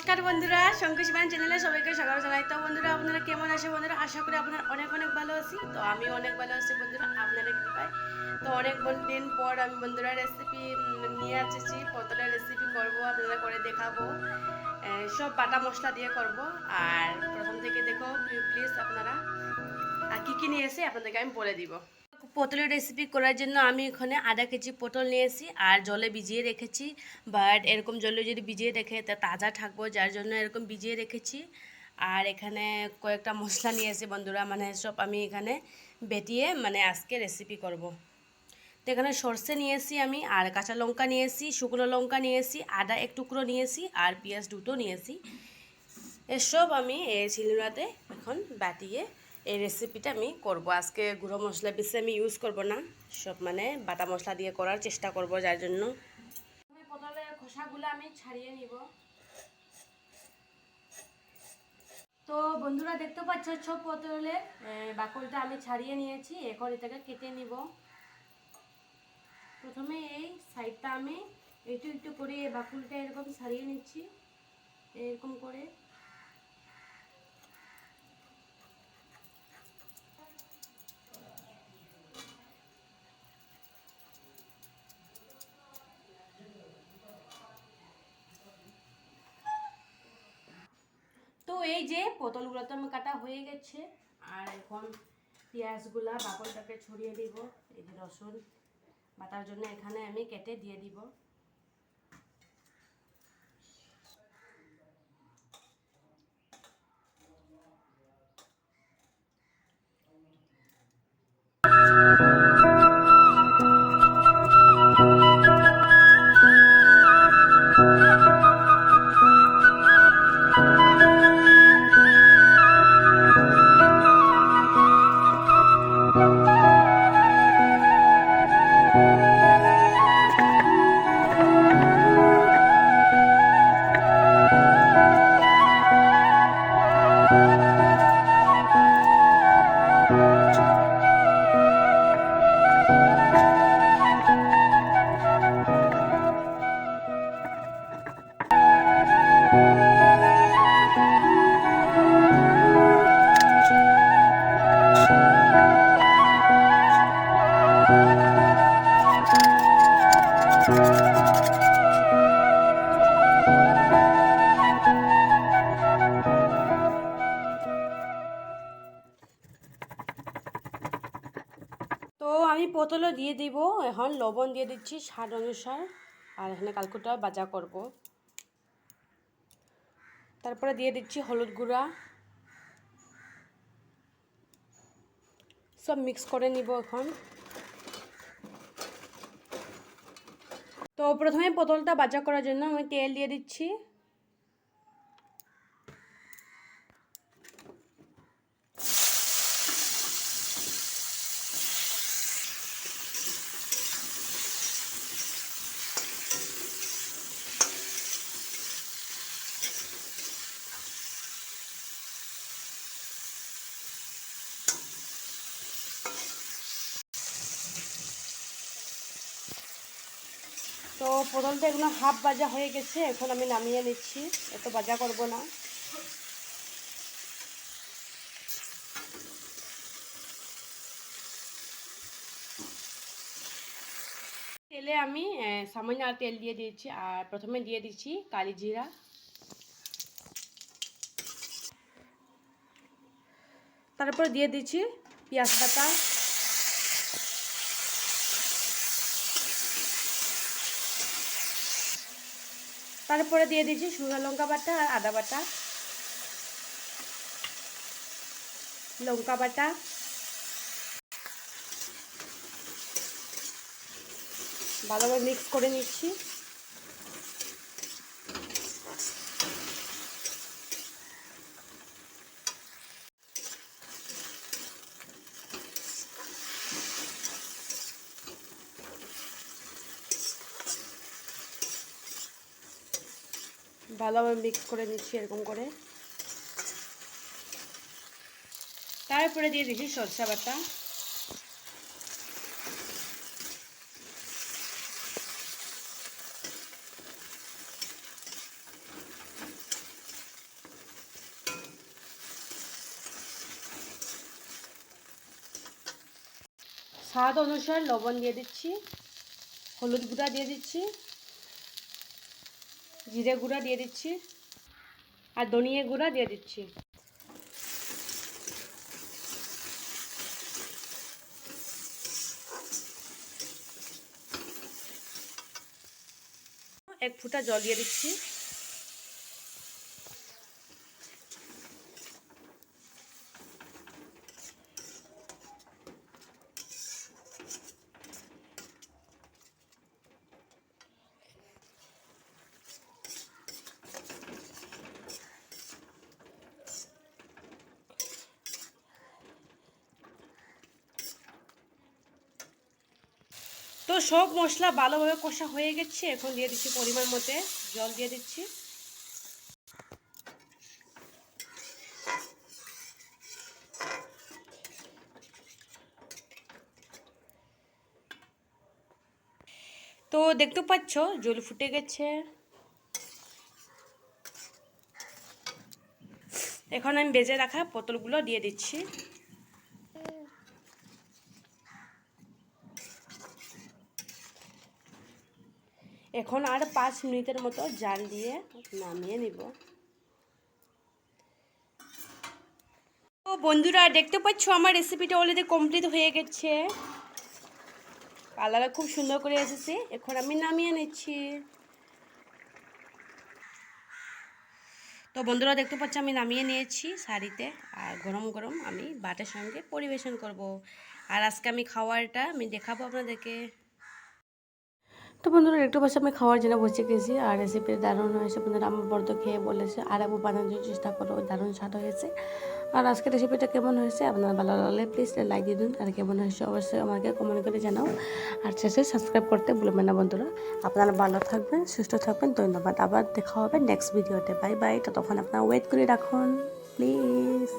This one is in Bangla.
নমস্কার বন্ধুরা, শঙ্কুশ বান চ্যানেলে সবাইকে স্বাগত জানাই। তো বন্ধুরা, আপনারা কেমন আছে বন্ধুরা? আশা করি আপনারা অনেক অনেক ভালো আছি। তো আমি অনেক ভালো আছি বন্ধুরা, আপনারা কৃপায়। তো অনেক দিন পর আমি বন্ধুরা রেসিপি নিয়ে আসছি। পটলের রেসিপি করব, আপনারা করে দেখাবো। সব বাটা মশলা দিয়ে করব। আর প্রথম থেকে দেখো প্লিজ আপনারা আর কী নিয়ে এসে আপনাদেরকে আমি বলে দিব। পটলের রেসিপি করার জন্য আমি এখানে আধা কেজি পটল নিয়েছি আর জলে ভিজিয়ে রেখেছি। বাট এরকম জলে যদি ভিজিয়ে রেখে তা তাজা থাকবো, যার জন্য এরকম ভিজিয়ে রেখেছি। আর এখানে কয়েকটা মশলা নিয়েছি বন্ধুরা, মানে সব আমি এখানে বেটিয়ে মানে আজকে রেসিপি করব। তো এখানে সর্ষে নিয়েছি আমি, আর কাঁচা লঙ্কা নিয়েছি, শুকনো লঙ্কা নিয়েছি, আদা এক টুকরো নিয়েছি, আর পেঁয়াজ দুটো নিয়েছি। এসব আমি এই শিলনোড়াতে এখন বাটিয়ে এই রেসিপিটা আমি করব। আজকে গুঁড়ো মশলা বেশি আমি ইউজ করব না, সব মানে বাটা মশলা দিয়ে করার চেষ্টা করব, যার জন্য পটলের খোসাগুলো আমি ছাড়িয়ে নিব। তো বন্ধুরা দেখতে পাচ্ছ সব পটলের বাকলটা আমি ছাড়িয়ে নিয়েছি। এখন এটাকে কেটে নিব। প্রথমে এই সাইডটা আমি একটু একটু করে এই বাকলটা এরকম ছাড়িয়ে নিচ্ছি, এরকম করে। তো এই যে পটলগুলো তো আমার কাটা হয়ে গেছে। আর এখন পেঁয়াজগুলা বাকলটাকে ছড়িয়ে দিব। এই যে রসুন বাটার জন্য এখানে আমি কেটে দিয়ে দিব। তো আমি পটলও দিয়ে দিব। এখন লবণ দিয়ে দিচ্ছি স্বাদ অনুসার। আর এখানে কালকুটা ভাজা করব। তারপরে দিয়ে দিচ্ছি হলুদ গুঁড়া। সব মিক্স করে নিব এখন। তো প্রথমে পটলটা ভাজা করার জন্য আমি তেল দিয়ে দিচ্ছি। তো পটলটা এগুলো হাফ ভাজা হয়ে গেছে, এখন আমি নামিয়ে নিচ্ছি। এত ভাজা করব না। তেলে আমি সামান্য আর তেল দিয়ে দিয়েছি। আর প্রথমে দিয়ে দিচ্ছি কালি জিরা, তারপর দিয়ে দিচ্ছি পেঁয়াজ বাটা, তারপরে দিয়ে দিচ্ছি শুকনো লঙ্কা বাটা আর আদা বাটা, লঙ্কা বাটা, ভালোভাবে মিক্স করে নিচ্ছি। ভালোভাবে মিক্স করে নিচ্ছি এরকম করে। তারপরে দিয়ে দিচ্ছি সরষে বাটা, স্বাদ অনুসার লবণ দিয়ে দিচ্ছি, হলুদ গুঁড়া দিয়ে দিচ্ছি, জিরে গুঁড়া দিয়ে দিচ্ছি আর ধনিয়া গুঁড়া দিয়ে দিচ্ছি। এক ফুটা জল দিয়ে দিচ্ছি। তো সব মশলা ভালোভাবে কষা হয়ে গেছে, এখন দিয়ে দিচ্ছি পরিমাণ মতো জল দিয়ে দিচ্ছি। তো দেখতে পাচ্ছ জল ফুটে গেছে। এখন আমি ভেজে রাখা পটলগুলো দিয়ে দিচ্ছি। এখন আর 5 মিনিটের মতো জাল দিয়ে নামিয়ে নিব। তো বন্ধুরা দেখতে পাচ্ছ আমার রেসিপিটা অলরেডি কমপ্লিট হয়ে গেছে, কালারটা খুব সুন্দর করে এসেছে। এখন আমি নামিয়ে নিচ্ছি। তো বন্ধুরা দেখতে পাচ্ছ আমি নামিয়ে নিয়েছি শাড়িতে, আর গরম গরম আমি ভাতের সঙ্গে পরিবেশন করব। আর আজকে আমি খাওয়ারটা আমি দেখাবো আপনাদেরকে। তো বন্ধুরা একটু পাশে আমি খাওয়ার জন্য বসে গেছি, আর রেসিপি দারুণ হয়েছে বন্ধুরা। আমার বড় খেয়ে বলেছে আর একবার বানানোর চেষ্টা করো, দারুণ স্বাদ হয়েছে। আর আজকে রেসিপিটা কেমন হয়েছে আপনারা ভালো লাগলে প্লিজ লাইক দিয়ে দিন, আর কেমন হয়েছে অবশ্যই আমাকে কমেন্ট করে জানাও। আর শেষে সাবস্ক্রাইব করতে ভুলবেন না বন্ধুরা। আপনারা ভালো থাকবেন, সুস্থ থাকবেন, ধন্যবাদ। আবার দেখা হবে নেক্সট ভিডিওতে। Bye bye. ততক্ষণ আপনারা ওয়েট করে রাখুন প্লিজ।